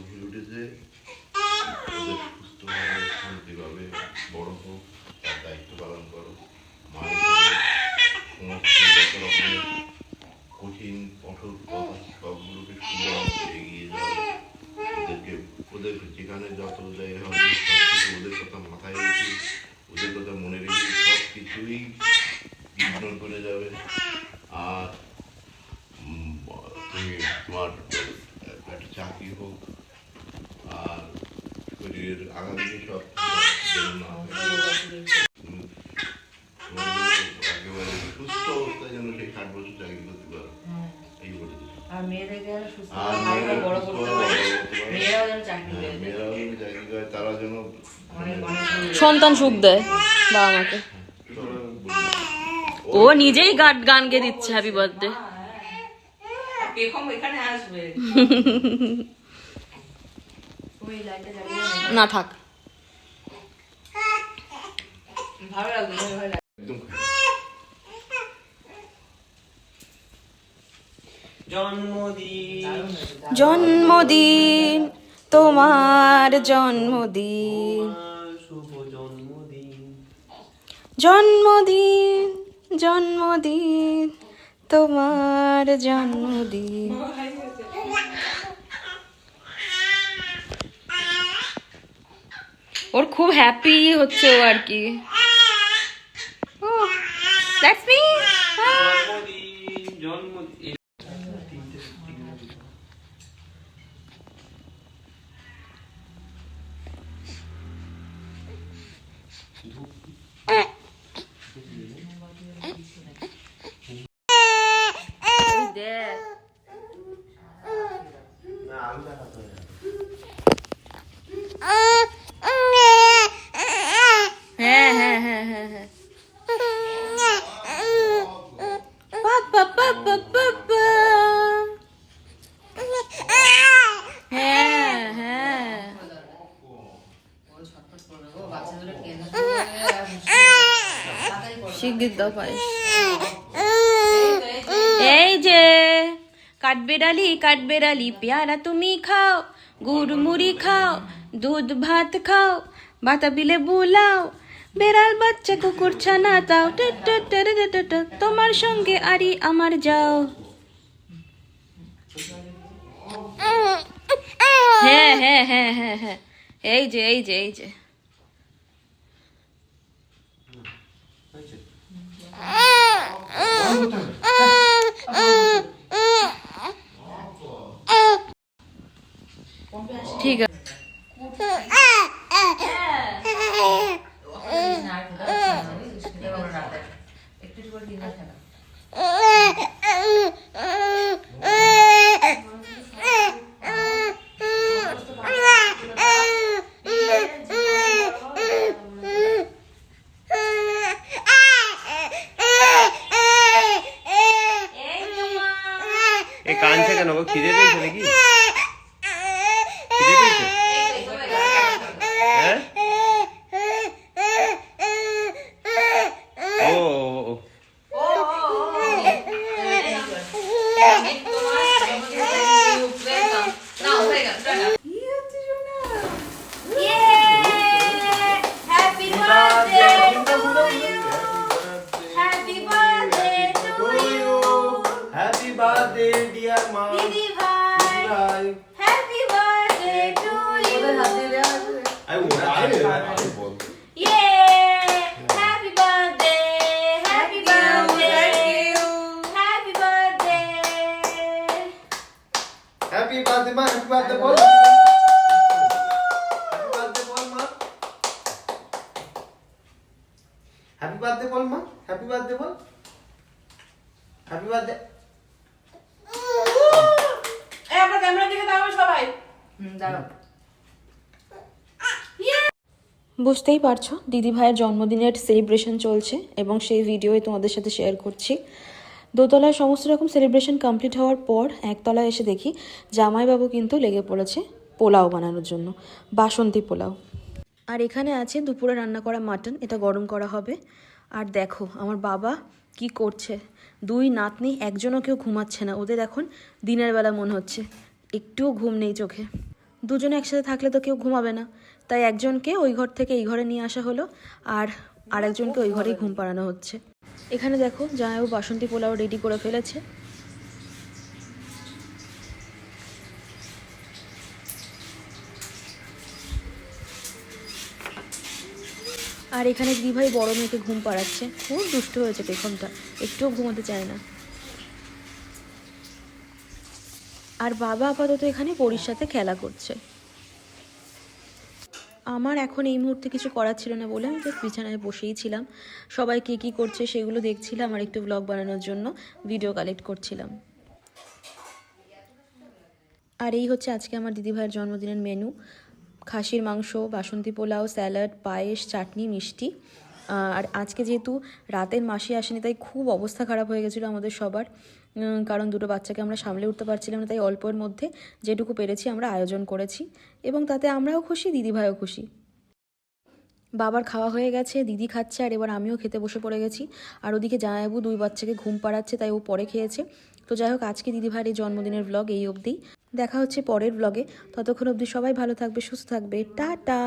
হয়ে উঠেছে, ওদের সুস্থভাবে শান্তিভাবে বড় হোক, তার দায়িত্ব পালন করো। মায়ের সমস্ত যত রকমের কঠিন কঠোর কথা সবগুলোকে সুন্দর এগিয়ে যাও। ওদের যেখানে যত জায়গায় হবে সব কিছু ওদের কথা মাথায় রেখে, ওদের কথা মনে রেখে সব কিছুই ইগনোর করে যাবে। আর তুমি তোমার একটা চাকরি হোক, আর শরীরের আগামী সব না একেবারে সুস্থ অবস্থায় যেন সেই 60 বছর চাকরি করতে পারো, এই বলে আর মেয়েদেরকে সুস্থ বড় করতে পারে, মেয়েরাও যেন চাকরি করে, তারা যেন সন্তান সুখ দেয় বাবা মাকে। ও নিজেই গান গেয়ে দিচ্ছে হ্যাপি বার্থডে। এখানে আসবে না থাক, ভালো লাগবে একদম জন্মদিন তোমার, জন্মদিন শুভ জন্মদিন, জন্মদিন জন্মদিন তোমার জন্মদিন। ওর খুব হ্যাপি হচ্ছে ও আর কি। ও দ্যাটস মি। জন্মদিন জন্মদিন। হ্যাঁ হ্যাঁ হ্যাঁ হ্যাঁ হ্যাঁ পাপা পাপা পাপা। হ্যাঁ হ্যাঁ শিগগির দাও পায়েস। এই যে কাঠবেড়ালি পেয়ারা তুমি খাও, গুড় মুড়ি খাও, দুধ ভাত খাও, বাতাবিলে বুলাও, বেড়াল বাচ্চা কুকুর ছানা তাও, তোমার সঙ্গে আরি আমার যাও। হ্যাঁ হ্যাঁ হ্যাঁ হ্যাঁ হ্যাঁ এই যে এই যে এই যে ঠিক আছে। এ কাঁদছে কেন? ও খিদে পেয়েছে নাকি? খিদে পেয়েছে? হ্যাঁ? ও ও, ও। Happy birthday dear ma. দিদি ভাই, happy birthday to you. I want ইয়ে happy birthday, happy birthday, happy birthday. Happy birthday ma. Happy birthday bol. Happy birthday bol ma. Happy birthday bol ma. Happy birthday bol. Happy birthday. এই আপনার camera দিকে তাকাবে সবাই। দাঁড়াও। বুঝতেই পারছো দিদি ভাইয়ের জন্মদিনের সেলিব্রেশন চলছে এবং সেই ভিডিওই তোমাদের সাথে শেয়ার করছি। দোতলায় সমস্ত রকম সেলিব্রেশন কমপ্লিট হওয়ার পর একতলায় এসে দেখি জামাইবাবু কিন্তু লেগে পড়েছে পোলাও বানানোর জন্য, বাসন্তী পোলাও। আর এখানে আছে দুপুরে রান্না করা মাটন, এটা গরম করা হবে। আর দেখো আমার বাবা কি করছে, দুই নাতনি একজনও কেউ ঘুমাচ্ছে না, ওদের এখন দিনের বেলা মনে হচ্ছে, একটুও ঘুম নেই চোখে। দুজনে একসাথে থাকলে তো কেউ ঘুমাবে না, তাই একজনকে ওই ঘর থেকে এই ঘরে নিয়ে আসা হলো, আর আরেকজনকে ওই ঘরেই ঘুম পাড়ানো হচ্ছে। এখানে দেখো জামাইবাবু বাসন্তী পোলাও রেডি করে ফেলেছে। আর এখানে দিদিভাই বড় মেয়েকে ঘুম পাড়াচ্ছে, খুব দুষ্ট হয়েছে পেখমটা, একটুও ঘুমোতে চায় না। আর বাবা আপাতত এখানে পরীর সাথে খেলা করছে। আমার এখন এই মুহূর্তে কিছু করার ছিল না বলে আমি জাস্ট বিছানায় বসেই ছিলাম, সবাই কে কী করছে সেগুলো দেখছিলাম আর একটু ব্লগ বানানোর জন্য ভিডিও কালেক্ট করছিলাম। আর এই হচ্ছে আজকে আমার দিদিভাইয়ের জন্মদিনের মেনু: খাসির মাংস, বাসন্তী পোলাও, স্যালাড, পায়েস, চাটনি, মিষ্টি। আর আজকে যেহেতু রাতের মাসি আসেনি তাই খুব অবস্থা খারাপ হয়ে গেছিলো আমাদের সবার, কারণ দুটো বাচ্চাকে আমরা সামলে উঠতে পারছিলাম না, তাই অল্পের মধ্যে যেটুকু পেরেছি আমরা আয়োজন করেছি এবং তাতে আমরাও খুশি, দিদিভাইও খুশি। বাবার খাওয়া হয়ে গেছে, দিদি খাচ্ছে আর এবার আমিও খেতে বসে পড়ে গেছি। আর ওদিকে জামাইবাবু 2 বাচ্চাকে ঘুম পাড়াচ্ছে, তাই ও পরে খেয়েছে। তো যাই হোক, আজকে দিদিভাইয়ের এই জন্মদিনের ব্লগ এই অবধি। দেখা হচ্ছে পরের ব্লগে, ততক্ষণ অবধি সবাই ভালো থাকবে, সুস্থ থাকবে, টাটা।